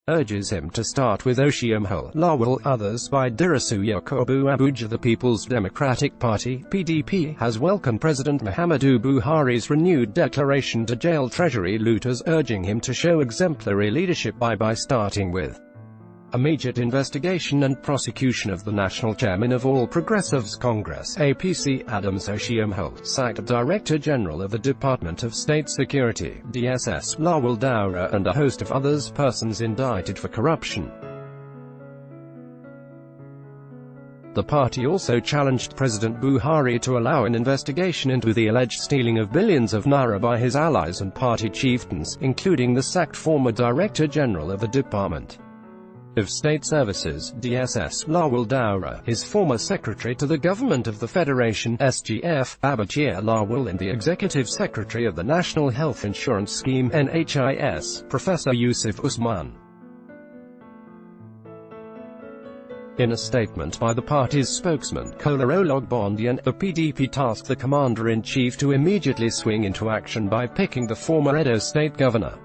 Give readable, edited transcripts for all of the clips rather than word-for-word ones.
urges him to start with Oshiomhole Lawal, others by Dirasu Yakubu Abuja. The People's Democratic Party (PDP) has welcomed President Muhammadu Buhari's renewed declaration to jail Treasury looters, urging him to show exemplary leadership by starting with immediate investigation and prosecution of the national chairman of All Progressives Congress (APC), Adams Oshiomhole, sacked Director General of the Department of State Security (DSS), Lawal Daura, and a host of persons indicted for corruption. The party also challenged President Buhari to allow an investigation into the alleged stealing of billions of naira by his allies and party chieftains, including the sacked former Director General of the Department of State Services (DSS), Lawal Daura, his former secretary to the Government of the Federation (SGF), Babachir Lawal, and the Executive Secretary of the National Health Insurance Scheme (NHIS), Professor Yusuf Usman. In a statement by the party's spokesman, Kola Ologbondian, the PDP tasked the Commander-in-Chief to immediately swing into action by picking the former Edo State Governor.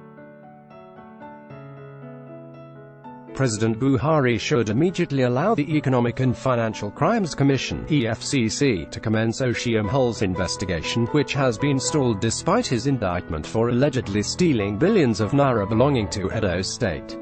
President Buhari should immediately allow the Economic and Financial Crimes Commission (EFCC) to commence Oshiomhole's investigation, which has been stalled despite his indictment for allegedly stealing billions of naira belonging to Edo State.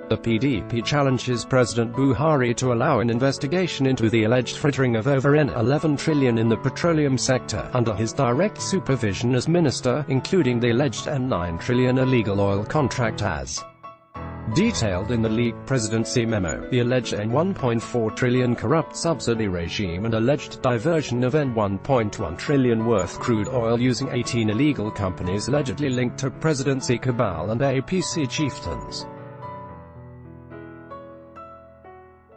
The PDP challenges President Buhari to allow an investigation into the alleged frittering of over N11 trillion in the petroleum sector, under his direct supervision as minister, including the alleged N9 trillion illegal oil contract as detailed in the leaked presidency memo, the alleged N1.4 trillion corrupt subsidy regime and alleged diversion of N1.1 trillion worth crude oil using 18 illegal companies allegedly linked to presidency cabal and APC chieftains.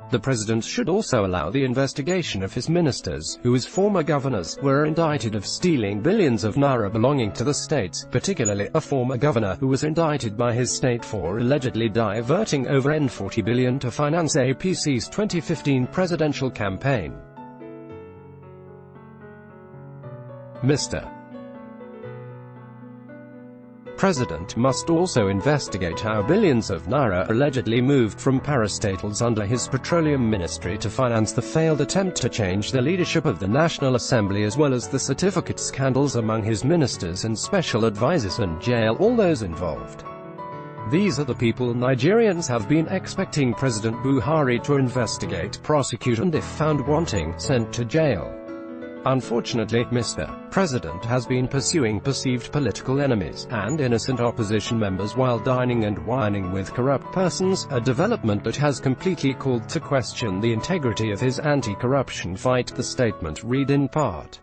The president should also allow the investigation of his ministers, who as former governors, were indicted of stealing billions of naira belonging to the state, particularly a former governor who was indicted by his state for allegedly diverting over N40 billion to finance APC's 2015 presidential campaign. Mr. President must also investigate how billions of naira allegedly moved from parastatals under his petroleum ministry to finance the failed attempt to change the leadership of the National Assembly, as well as the certificate scandals among his ministers and special advisers, and jail all those involved. These are the people Nigerians have been expecting President Buhari to investigate, prosecute, and if found wanting, sent to jail. Unfortunately, Mr. President has been pursuing perceived political enemies and innocent opposition members while dining and wining with corrupt persons, a development that has completely called to question the integrity of his anti-corruption fight, the statement read in part.